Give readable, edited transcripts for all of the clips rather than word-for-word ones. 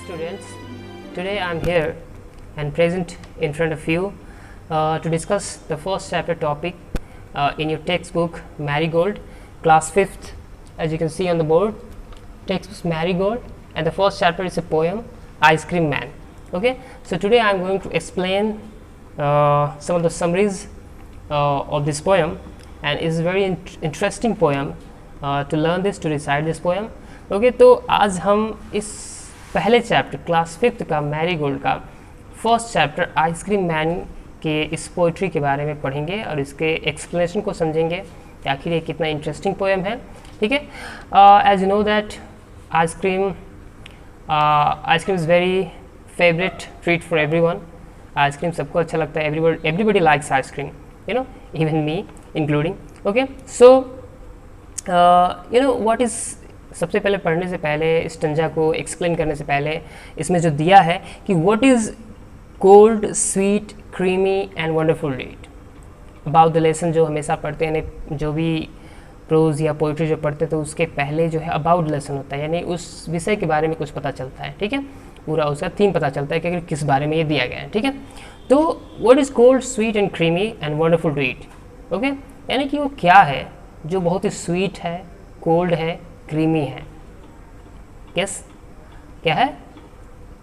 students, today I am here and present in front of you to discuss the first chapter topic in your textbook Marigold, class 5th. As you can see on the board, textbook Marigold, and the first chapter is a poem, Ice Cream Man. Okay, so today I am going to explain some of the summaries of this poem, and it's a very interesting poem to learn this, to recite this poem. Okay तो आज हम इस पहले chapter class 5th का marigold का first chapter ice cream man के इस poetry के बारे में पढ़ेंगे और इसके एक्सप्लेनेशन को समझेंगे कि आखिर ये कितना इंटरेस्टिंग पोएम है. ठीक है, as you know that ice cream is very favourite treat for everyone. Ice cream सबको अच्छा लगता है, everybody likes ice cream, you know, even me including. Okay, so you know what is, सबसे पहले पढ़ने से पहले, स्टंजा को एक्सप्लेन करने से पहले इसमें जो दिया है कि what is cold, sweet, creamy and wonderful read about the lesson. जो हमेशा पढ़ते हैं, जो भी प्रोज या पोइट्री जो पढ़ते हैं तो उसके पहले जो है अबाउट लेसन होता है, यानी उस विषय के बारे में कुछ पता चलता है. ठीक है, पूरा उसका थीम पता चलता है कि किस बारे में ये दिया गया है. ठीक है, तो what is cold, sweet and creamy and wonderful read. Okay, यानी कि वो क्या है जो बहुत ही स्वीट है, कोल्ड है, क्रीमी है. गेस क्या है?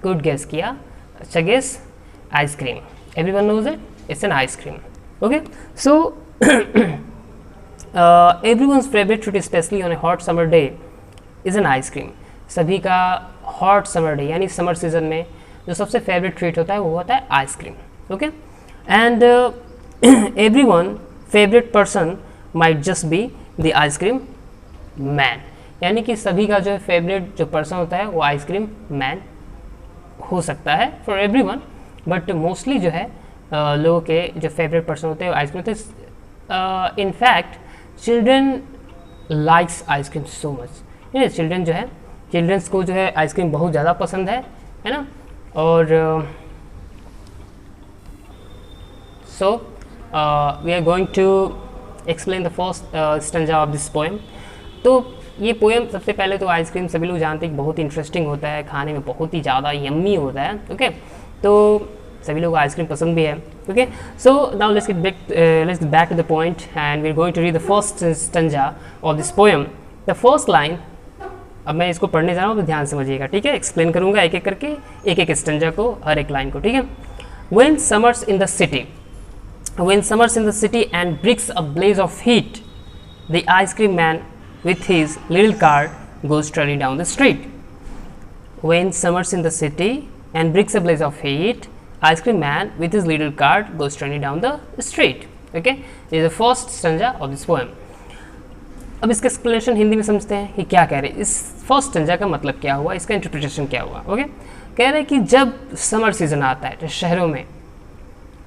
गुड गेस किया, अच्छा guess, ice cream. Everyone knows it, it's an ice cream. Okay, so everyone's favourite food specially on a hot summer day is an ice cream. सभी का हॉट समर डे यानी समर सीजन में जो सबसे फेवरेट ट्रीट होता है वो होता है ice cream. Okay, and everyone favourite person might just be the ice cream man. यानी कि सभी का जो फेवरेट जो पर्सन होता है वो आइसक्रीम मैन हो सकता है फॉर एवरीवन, बट मोस्टली जो है लोगों के जो फेवरेट पर्सन होते हैं वो आइसक्रीम होते हैं. In fact children likes ice cream so much. Children जो है, चिल्ड्रंस को जो है आइसक्रीम बहुत ज़्यादा पसंद है ना. और so we are going to explain the first stanza of this poem. तो ये पोएम सबसे पहले तो आइसक्रीम सभी लोग जानते हैं बहुत इंटरेस्टिंग होता है, खाने में बहुत ही ज़्यादा यम्मी होता है. ओके, तो सभी लोग आइसक्रीम पसंद भी है. Okay, so now let's get back to the point and we are going to read the first stanza of this poem. The first line, अब मैं इसको पढ़ने जा रहा हूँ तो ध्यान समझिएगा. ठीक है, एक्सप्लेन करूँगा एक एक करके, एक एक स्टंजा को, हर एक लाइन को. ठीक है. When summers in the city, when summers in the city and bricks a blaze of heat, the ice cream man with his little cart goes strolling down the street. When summers in the city and bricks a blaze of heat, ice cream man with his little cart goes strolling down the street. Okay, this is the first stanza of this poem. अब इसका explanation Hindi में समझते हैं कि क्या कह रहे हैं. इस फर्स्ट स्टंजा का मतलब क्या हुआ, इसका इंटरप्रिटेशन क्या हुआ. ओके, कह रहे हैं कि जब समर सीजन आता है तो शहरों में,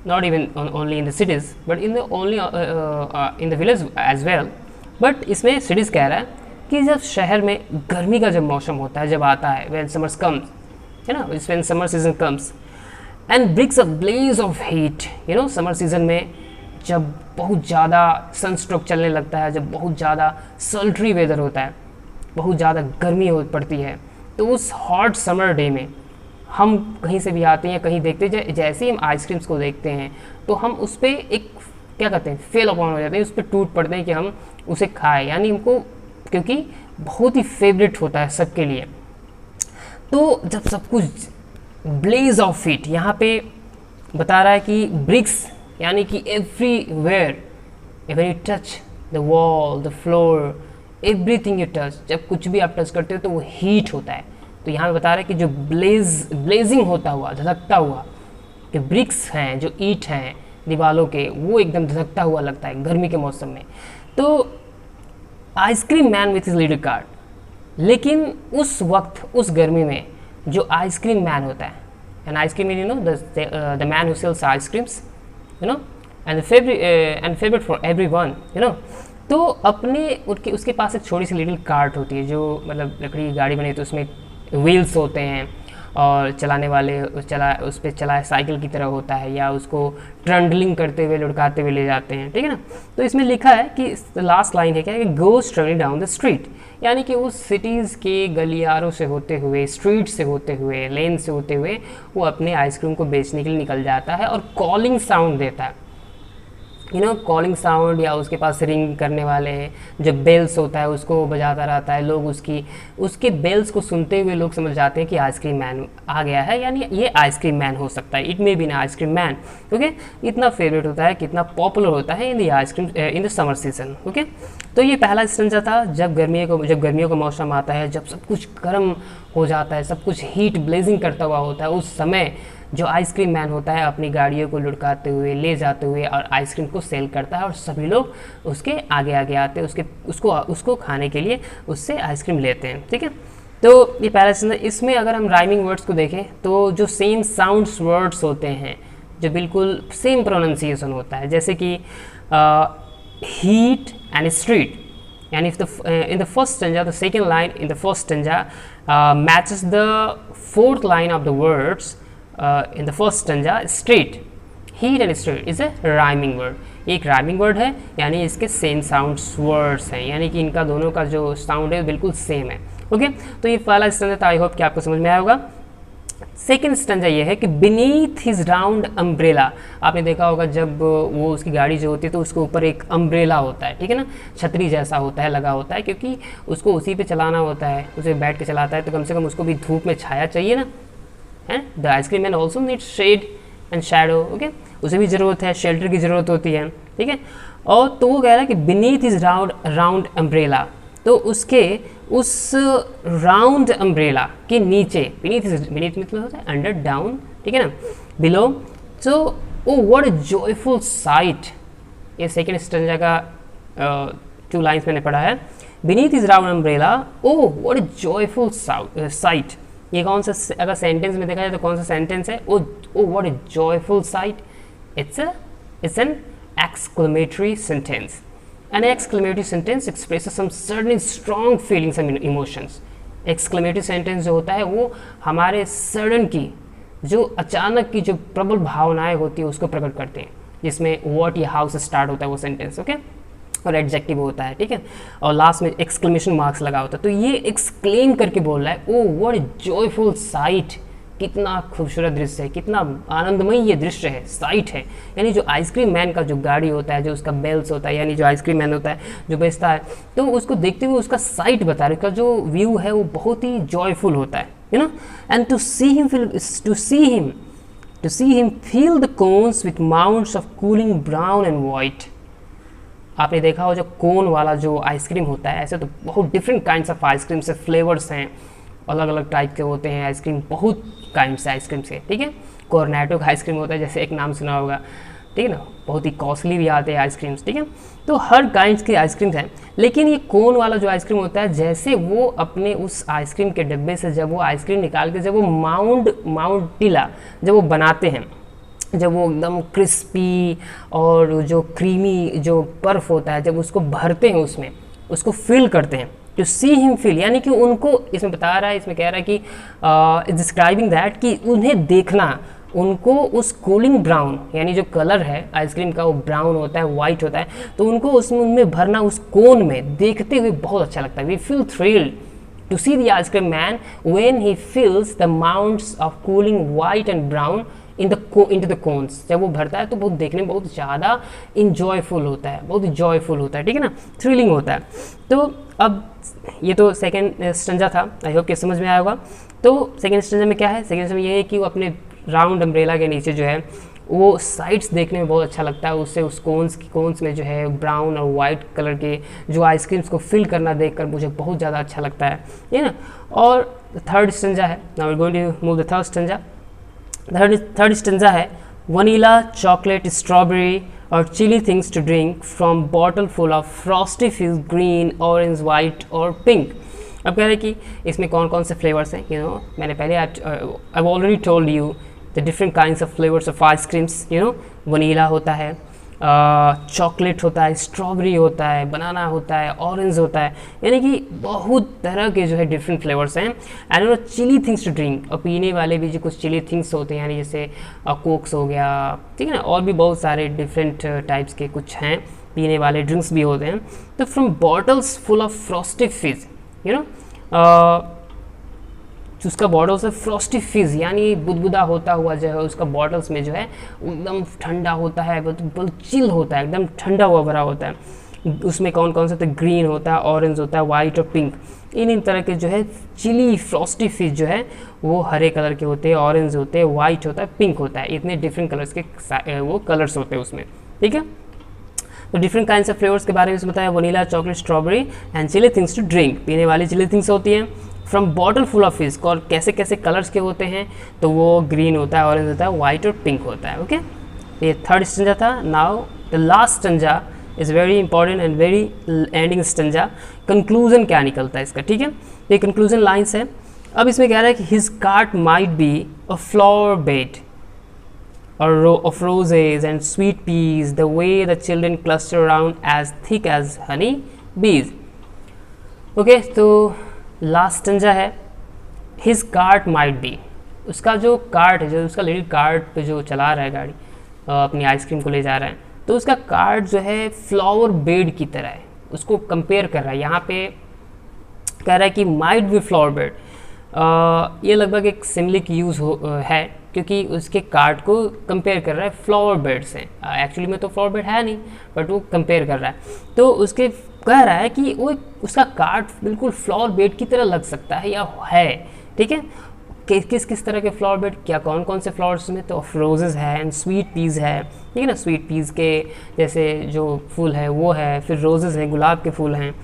not even only in the cities but in the village as well, but इसमें cities कह रहा है कि जब शहर में गर्मी का जब मौसम होता है, जब आता है, when summer comes, है ना, when summer season comes and brings a blaze of heat, you know, summer season में जब बहुत ज़्यादा सनस्ट्रोक चलने लगता है, जब बहुत ज़्यादा सल्ट्री वेदर होता है, बहुत ज़्यादा गर्मी हो पड़ती है, तो उस हॉट समर डे में हम कहीं से भी आते हैं, कहीं देखते हैं, जैसे ही हम आइसक्रीम्स को देखते हैं तो हम उस पर एक क्या कहते हैं, फेल अपॉन हो जाते हैं, उस पर टूट पड़ते हैं कि हम उसे खाएं, यानी हमको, क्योंकि बहुत ही फेवरेट होता है सबके लिए. तो जब सब कुछ ब्लेज ऑफ हीट, यहाँ पे बता रहा है कि ब्रिक्स, यानी कि everywhere, when you touch the wall, the floor, everything you touch, जब कुछ भी आप टच करते हो तो वो हीट होता है. तो यहाँ पे बता रहा है कि जो ब्लेजिंग होता हुआ, धधकता हुआ, कि ब्रिक्स हैं जो ईंट हैं दीवालों के, वो एकदम धधकता हुआ लगता है गर्मी के मौसम में. तो ice cream man with his little cart, लेकिन उस वक्त, उस गर्मी में जो आइसक्रीम मैन होता है, and ice cream, you know, the man who sells ice creams, you know, and favourite for everyone, you know. तो अपने उसके पास एक छोटी सी लिटिल कार्ट होती है, जो मतलब लकड़ी की गाड़ी बनी, तो उसमें व्हील्स होते हैं और चलाने वाले उस पर चला साइकिल की तरह होता है, या उसको ट्रंडलिंग करते हुए लुढ़काते हुए ले जाते हैं, ठीक है ना। तो इसमें लिखा है कि लास्ट लाइन है क्या कि goes travelling down the street, यानी कि उस सिटीज़ के गलियारों से होते हुए, स्ट्रीट से होते हुए, लेन से होते हुए वो अपने आइसक्रीम को बेचने के लिए निकल जाता है और कॉलिंग साउंड देता है, कॉलिंग साउंड, या उसके पास रिंग करने वाले जो बेल्स होता है उसको वो बजाता रहता है। लोग उसके बेल्स को सुनते हुए लोग समझ जाते हैं कि आइसक्रीम मैन आ गया है, यानी ये आइसक्रीम मैन हो सकता है, इट मे बी ना आइसक्रीम मैन। ओके, इतना फेवरेट होता है, कितना पॉपुलर होता है in the ice cream in the summer season. Okay, तो ये पहला स्टेंजा था। जब गर्मियों का मौसम आता है, जब सब कुछ गर्म हो जाता है, सब कुछ हीट ब्लेजिंग करता हुआ होता है, उस समय जो आइसक्रीम मैन होता है अपनी गाड़ियों को लुढ़काते हुए ले जाते हुए और आइसक्रीम को सेल करता है, और सभी लोग उसके आगे आगे आते हैं, उसको खाने के लिए उससे आइसक्रीम लेते हैं, ठीक है। तो ये पहला स्टेंजा। इसमें अगर हम राइमिंग वर्ड्स को देखें तो जो सेम साउंड्स वर्ड्स होते हैं, जो बिल्कुल सेम प्रोनाउंसिएशन होता है, जैसे कि heat and street, and if in the first stanza, the second line in the first stanza matches the fourth line of the words in the first stanza, street, heat and street is a rhyming word. ये एक rhyming word है, यानी इसके same sounds words हैं, यानी कि इनका दोनों का जो साउंड है बिल्कुल सेम है। ओके, तो ये पहला स्टैंजा था, आई होप कि आपको समझ में आया होगा। सेकेंड स्टैंजा ये है कि बीनीथ हिज राउंड अम्ब्रेला। आपने देखा होगा जब वो उसकी गाड़ी जो होती है तो उसके ऊपर एक अम्ब्रेला होता है, ठीक है ना, छतरी जैसा होता है, लगा होता है, क्योंकि उसको उसी पे चलाना होता है, उसे बैठ के चलाता है, तो कम से कम उसको भी धूप में छाया चाहिए ना, है। The ice cream man also need shade and shadow. Okay, उसे भी ज़रूरत है, शेल्टर की ज़रूरत होती है, ठीक है। और तो वो कह रहा है कि बीनीथ हिज राउंड अम्ब्रेला, तो उसके उस राउंड अम्ब्रेला के नीचे, बीनीथ मतलब होता है अंडर, डाउन, ठीक है ना, बिलो। तो oh what a joyful site, ये सेकेंड स्टेंजा का 2 लाइन्स मैंने पढ़ा है। Beneath his round umbrella, oh what a joyful site, ये कौन सा, अगर सेंटेंस में देखा जाए तो कौन सा सेंटेंस है, oh what a joyful site, it's an exclamatory sentence. An exclamatory sentence expresses some certain strong feelings and emotions. Exclamatory sentence जो होता है वो हमारे सडन की, जो अचानक की जो प्रबल भावनाएं होती है उसको प्रकट करते हैं, जिसमें what या how से स्टार्ट होता है वो सेंटेंस, ओके, और एडजेक्टिव होता है, ठीक है, और लास्ट में एक्सक्लेमेशन मार्क्स लगा होता है। तो ये एक्सक्लेम करके बोल रहा है, oh what a joyful site, कितना खूबसूरत दृश्य है, कितना आनंदमय ये दृश्य है, साइट है, यानी जो आइसक्रीम मैन का जो गाड़ी होता है, जो उसका बेल्स होता है, यानी जो आइसक्रीम मैन होता है जो बेचता है, तो उसको देखते हुए उसका साइट बता रहे, उसका जो व्यू है वो बहुत ही जॉयफुल होता है, you know. And to see him feel the cones with mounts of cooling brown and white. आपने देखा हो जो कोन वाला जो आइसक्रीम होता है, ऐसे तो बहुत डिफरेंट काइंड्स ऑफ आइसक्रीम से फ्लेवर्स हैं, अलग अलग टाइप के होते हैं आइसक्रीम, बहुत काइंड्स आइसक्रीम से, ठीक है। कॉर्नेटो का आइसक्रीम होता है, जैसे एक नाम सुना होगा, ठीक है ना, बहुत ही कॉस्टली भी आते हैं आइसक्रीम्स, ठीक है। तो हर काइंड्स के आइसक्रीम्स हैं, लेकिन ये कोन वाला जो आइसक्रीम होता है, जैसे वो अपने उस आइसक्रीम के डब्बे से जब वो आइसक्रीम निकाल के जब वो माउंटिला जब वो बनाते हैं, जब वो एकदम क्रिस्पी और जो क्रीमी जो बर्फ़ होता है, जब उसको भरते हैं उसमें, उसको फिल करते हैं, टू सी हिम फील, यानी कि उनको, इसमें बता रहा है, इसमें कह रहा है कि डिस्क्राइबिंग दैट, कि उन्हें देखना, उनको उस कूलिंग ब्राउन, यानी जो कलर है आइसक्रीम का वो ब्राउन होता है, वाइट होता है, तो उनको उसमें उनमें भरना, उस कोन में देखते हुए बहुत अच्छा लगता है। We feel thrilled to see the ice cream man when he feels the mounts of cooling white and brown into the cones। जब वो भरता है तो बहुत देखने में बहुत ज़्यादा इंजॉयफुल होता है, बहुत जॉयफुल होता है, ठीक है ना, थ्रिलिंग होता है। तो अब ये तो सेकेंड स्टेंजा था, आई होप कि समझ में आया होगा। तो सेकेंड स्टेंजा में क्या है, सेकेंड स्टेंजा में ये है कि वो अपने राउंड अम्ब्रेला के नीचे जो है वो साइड्स देखने में बहुत अच्छा लगता है, उससे उस कोन्स में जो है ब्राउन और वाइट कलर के जो आइसक्रीम्स को फिल करना देखकर मुझे बहुत ज़्यादा अच्छा लगता है, ये ना। और थर्ड स्टेंजा है, now we are going to move the third stanza. Third stanza है, वनीला, चॉकलेट, स्ट्रॉबेरी और chilly things to drink from bottle full of frosty fizz green, orange, white और पिंक। अब कह रहे हैं कि इसमें कौन कौन से फ्लेवर्स हैं, यू नो, मैंने पहले I already told you the different kinds of flavours of ice creams, you no, vanilla होता है, चॉकलेट होता है, स्ट्रॉबेरी होता है, बनाना होता है, ऑरेंज होता है, यानी कि बहुत तरह के जो है डिफरेंट फ्लेवर्स हैं। And chilly things to drink, और पीने वाले भी जो कुछ चिली थिंग्स होते हैं, यानी जैसे कोक्स हो गया, ठीक है ना, और भी बहुत सारे डिफरेंट टाइप्स के कुछ हैं पीने वाले ड्रिंक्स भी होते हैं। तो from bottles full of frosted फिज, यू नो, उसका बॉटल से फ्रॉस्टी फिज यानी बुदबुदा होता हुआ जो है उसका बॉटल्स में जो है एकदम ठंडा होता है, बिल्कुल चिल होता है, एकदम ठंडा हुआ भरा होता है। उसमें कौन कौन से, तो ग्रीन होता है, ऑरेंज होता है, वाइट और पिंक, इन तरह के जो है चिली फ्रॉस्टी फिज जो है वो हरे कलर के होते हैं, ऑरेंज होते हैं, वाइट होता है, पिंक होता है, इतने डिफरेंट कलर्स के वो कलर्स होते हैं उसमें, ठीक है। तो डिफरेंट काइंड्स ऑफ फ्लेवर्स के बारे में बताया, vanilla, chocolate, strawberry and chilly things to drink, पीने वाली चिली थिंग्स होती हैं। From bottle full of fish, और कैसे कैसे कलर्स के होते हैं, तो वो ग्रीन होता है, ऑरेंज होता है, वाइट और पिंक होता है, ओके। ये थर्ड स्टंजा था। Now the last stanza is very important and very ending stanza. Conclusion क्या निकलता है इसका, ठीक है। ये कंक्लूजन लाइन्स है। अब इसमें कह रहा है कि his cart might be a flower bed or row of roses and sweet peas, the way the children cluster around as thick as honey bees. Okay, तो लास्ट स्टंजा है, his cart might be, उसका जो cart है, जो उसका little cart पे जो चला रहा है गाड़ी, अपनी आइसक्रीम को ले जा रहा है, तो उसका कार्ट जो है फ्लावर बेड की तरह है, उसको कंपेयर कर रहा है। यहाँ पे कह रहा है कि माइट बी फ्लावर बेड, ये लगभग एक सिमिलिक यूज़ है, क्योंकि उसके कार्ड को कंपेयर कर रहा है फ्लावर बेड से। एक्चुअली में तो फ्लावर बेड है नहीं, बट वो कंपेयर कर रहा है। तो उसके कह रहा है कि वो उसका कार्ड बिल्कुल फ्लावर बेड की तरह लग सकता है या है, ठीक है। किस किस तरह के फ्लावर बेड, क्या कौन कौन से फ्लावर्स में, तो ऑफ रोजेज़ है एंड स्वीट पीज़ है, ठीक है ना। स्वीट पीज़ के जैसे जो फूल है वो है, फिर रोजेज़ हैं, गुलाब के फूल हैं।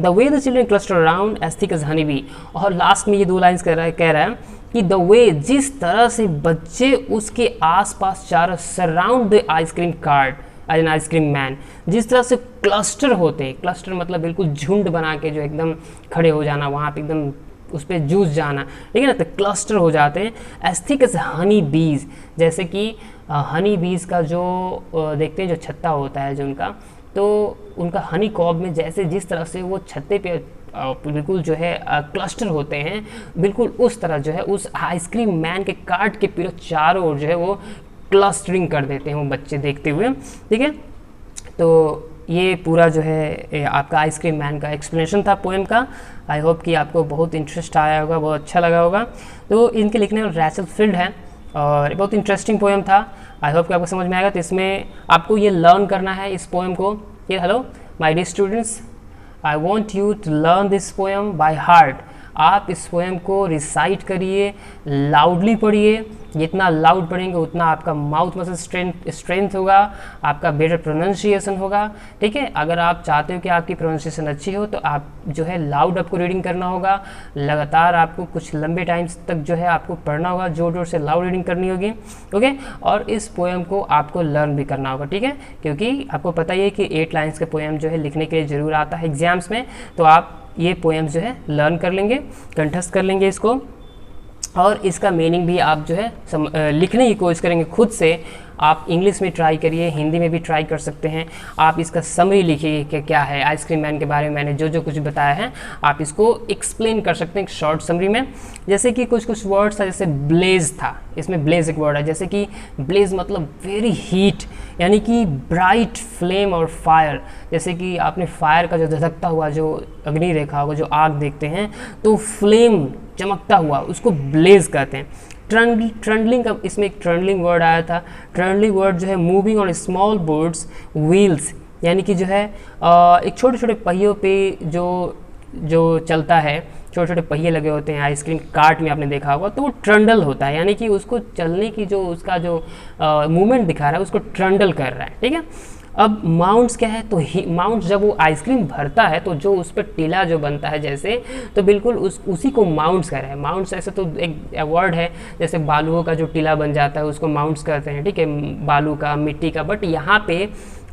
The way the children cluster around as thick as honey bee, और लास्ट में ये दो लाइन्स कह रहा है कि द वे, जिस तरह से बच्चे उसके आसपास चारों surround the ice cream cart as an ice cream man, जिस तरह से क्लस्टर होते हैं, क्लस्टर मतलब बिल्कुल झुंड बना के जो एकदम खड़े हो जाना, वहाँ पे एकदम उस पर जूझ जाना, ठीक है ना, तो क्लस्टर हो जाते हैं। एज थिक एज हनी बीज, जैसे कि हनी बीज का जो देखते हैं जो छत्ता होता है जो उनका, तो उनका हनी कॉब में जैसे जिस तरह से वो छत्ते पे बिल्कुल जो है क्लस्टर होते हैं, बिल्कुल उस तरह जो है उस आइसक्रीम मैन के कार्ट के पूरे चारों ओर जो है वो क्लस्टरिंग कर देते हैं वो बच्चे देखते हुए, ठीक है। तो ये पूरा जो है आपका आइसक्रीम मैन का एक्सप्लेनेशन था पोएम का। आई होप कि आपको बहुत इंटरेस्ट आया होगा, बहुत अच्छा लगा होगा। तो इनके लिखने में रैचल फील्ड है और बहुत इंटरेस्टिंग पोएम था। आई होप कि आपको समझ में आएगा। तो इसमें आपको ये लर्न करना है इस पोएम को। ये hello my dear students, I want you to learn this poem by heart. आप इस पोएम को रिसाइट करिए, लाउडली पढ़िए। जितना लाउड पढ़ेंगे उतना आपका माउथ मसल स्ट्रेंथ होगा, आपका बेटर प्रोनाउंसिएशन होगा, ठीक है। अगर आप चाहते हो कि आपकी प्रोनाउंसिएशन अच्छी हो तो आप जो है लाउड आपको रीडिंग करना होगा। लगातार आपको कुछ लंबे टाइम्स तक जो है आपको पढ़ना होगा, जोर जोर से लाउड रीडिंग करनी होगी, ओके। और इस पोएम को आपको लर्न भी करना होगा, ठीक है, क्योंकि आपको पता ही है कि 8 लाइन्स के पोएम जो है लिखने के लिए ज़रूर आता है एग्जाम्स में। तो आप ये पोएम्स जो है लर्न कर लेंगे, कंठस्थ कर लेंगे इसको, और इसका मीनिंग भी आप जो है लिखने की कोशिश करेंगे खुद से। आप इंग्लिश में ट्राई करिए, हिंदी में भी ट्राई कर सकते हैं। आप इसका समरी लिखिए कि क्या है आइसक्रीम मैन के बारे में मैंने जो जो कुछ बताया है, आप इसको एक्सप्लेन कर सकते हैं एक शॉर्ट समरी में। जैसे कि कुछ कुछ वर्ड्स था, जैसे ब्लेज था, इसमें ब्लेज एक वर्ड है। जैसे कि ब्लेज मतलब वेरी हीट, यानी कि ब्राइट फ्लेम और फायर। जैसे कि आपने फायर का जो धधकता हुआ जो अग्नि रेखा होगा, जो आग देखते हैं, तो फ्लेम चमकता हुआ उसको ब्लेज कहते हैं। ट्रंडलिंग का इसमें एक ट्रंडलिंग वर्ड आया था। ट्रंडलिंग वर्ड जो है moving on small boards wheels, यानी कि जो है एक छोटे छोटे पहियों पे जो चलता है, छोटे छोटे पहिए लगे होते हैं आइसक्रीम कार्ट में, आपने देखा होगा, तो वो ट्रंडल होता है, यानी कि उसको चलने की जो उसका जो मूवमेंट दिखा रहा है उसको ट्रंडल कर रहा है, ठीक है। अब माउंट्स क्या है, तो माउंट्स जब वो आइसक्रीम भरता है तो जो उस पर टीला जो बनता है जैसे, तो बिल्कुल उसी को माउंट्स कह रहे हैं। माउंट्स ऐसे तो एक वर्ड है, जैसे बालुओं का जो टीला बन जाता है उसको माउंट्स कहते हैं, ठीक है, बालू का, मिट्टी का। बट यहाँ पे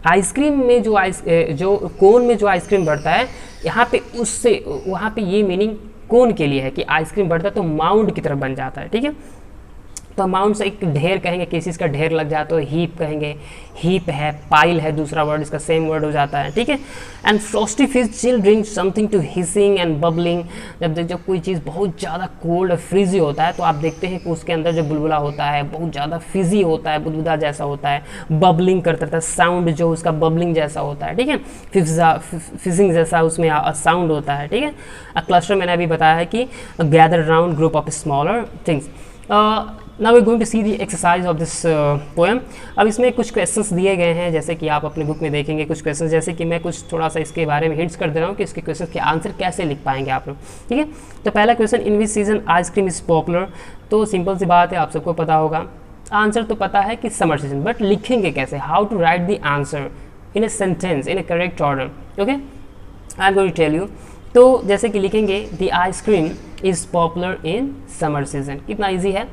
आइसक्रीम में जो कोन में जो आइसक्रीम बढ़ता है, यहाँ पे उससे वहाँ पे ये मीनिंग कोन के लिए है कि आइसक्रीम बढ़ता है तो माउंट की तरफ बन जाता है, ठीक है। तो अमाउंट्स एक ढेर कहेंगे, किसी चीज़ का ढेर लग जाए तो हीप कहेंगे, हीप है, पाइल है दूसरा वर्ड, इसका सेम वर्ड हो जाता है, ठीक है। And frosty fish chill drink something to hissing and bubbling, जब कोई चीज़ बहुत ज़्यादा कोल्ड और फ्रीजी होता है तो आप देखते हैं कि उसके अंदर जो बुलबुला होता है बहुत ज़्यादा फिजी होता है, बुदबुदा जैसा होता है, बबलिंग करता रहता है, साउंड जो उसका बबलिंग जैसा होता है, ठीक है, फिजिंग जैसा उसमें साउंड होता है, ठीक है। क्लस्टर मैंने अभी बताया है कि gather round group of smaller things. Now we going to see the exercise of this poem. अब इसमें कुछ क्वेश्चंस दिए गए हैं, जैसे कि आप अपने बुक में देखेंगे कुछ क्वेश्चंस, जैसे कि मैं कुछ थोड़ा सा इसके बारे में हिंट्स कर दे रहा हूँ कि इसके क्वेश्चंस के आंसर कैसे लिख पाएंगे आप लोग, ठीक है। तो पहला question, in which season ice cream is popular, तो सिंपल सी बात है, आप सबको पता होगा, आंसर तो पता है कि समर सीजन, बट लिखेंगे कैसे, how to write the answer in a sentence in a correct order, okay, I am going to tell you. तो जैसे कि लिखेंगे the ice cream is popular in summer season, कितना ईजी है।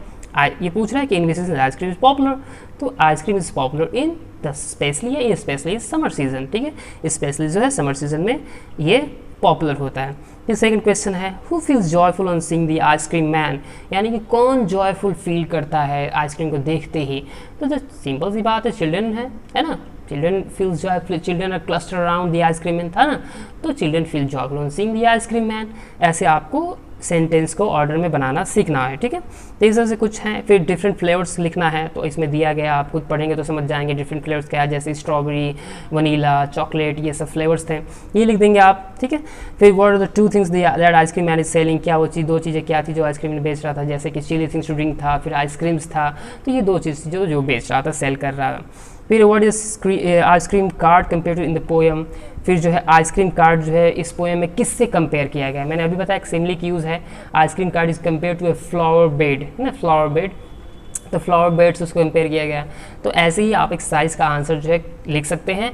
ये पूछ रहा है कि in which season ice cream is popular, तो ice cream is popular in the specially है, स्पेशली समर सीजन, ठीक है, स्पेशली जो है समर सीजन में ये पॉपुलर होता है। फिर सेकंड क्वेश्चन है, who feels joyful on seeing the ice cream man, यानी कि कौन जॉयफुल फील करता है आइसक्रीम को देखते ही, तो जो सिंपल सी बात है, चिल्ड्रन है ना, children feels joyful, children are cluster around the ice cream man था ना, तो children feel joyful on seeing the ice cream man, ऐसे आपको सेंटेंस को ऑर्डर में बनाना सीखना है, ठीक है। तो इस तरह से कुछ हैं। फिर डिफरेंट फ्लेवर्स लिखना है, तो इसमें दिया गया, आप खुद पढ़ेंगे तो समझ जाएंगे डिफरेंट फ्लेवर्स क्या है, जैसे स्ट्रॉबेरी, वनीला, चॉकलेट, ये सब फ्लेवर्स थे, ये लिख देंगे आप, ठीक है। फिर what are the two things that ice cream man is selling, क्या वो चीज़, दो चीज़ें क्या थी जो आइसक्रीम बेच रहा था, जैसे कि चिली थिंग्स टू ड्रिंक था, फिर आइसक्रीम्स था, तो ये दो चीज़ जो बेच रहा था, सेल कर रहा था। फिर what is ice cream card compare to in the poem, फिर जो है आइसक्रीम कार्ड जो है इस पोएम में किससे कंपेयर किया गया है, मैंने अभी बताया एक सिमिली की यूज़ है, ice cream card is compare to a flower bed, है ना, फ्लावर बेड, तो फ्लावर बेड से उसको कंपेयर किया गया। तो ऐसे ही आप एक्सरसाइज का आंसर जो है लिख सकते हैं,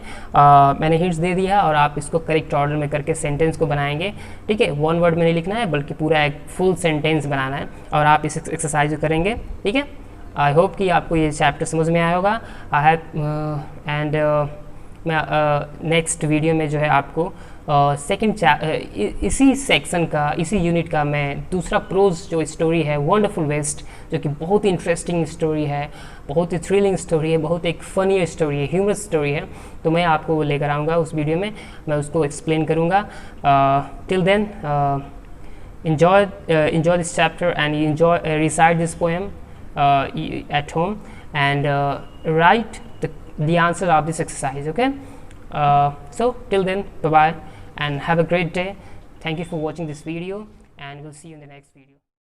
मैंने हिंट्स दे दिया, और आप इसको करेक्ट ऑर्डर में करके सेंटेंस को बनाएंगे, ठीक है, वन वर्ड में नहीं लिखना है बल्कि पूरा एक फुल सेंटेंस बनाना है, और आप इस एक्सरसाइज को करेंगे, ठीक है। आई होप कि आपको ये चैप्टर समझ में आया होगा। आई हैव एंड मैं नेक्स्ट वीडियो में जो है आपको इसी सेक्शन का, इसी यूनिट का मैं दूसरा प्रोज जो स्टोरी है, वंडरफुल वेस्ट, जो कि बहुत ही इंटरेस्टिंग स्टोरी है, बहुत ही थ्रिलिंग स्टोरी है, बहुत एक फनी स्टोरी है, ह्यूमरस स्टोरी है, तो मैं आपको वो लेकर आऊँगा उस वीडियो में, मैं उसको एक्सप्लेन करूँगा। Till then enjoy this chapter and recite this poem at home, and write the answer of this exercise, okay. So till then, bye bye and have a great day. Thank you for watching this video, and we'll see you in the next video.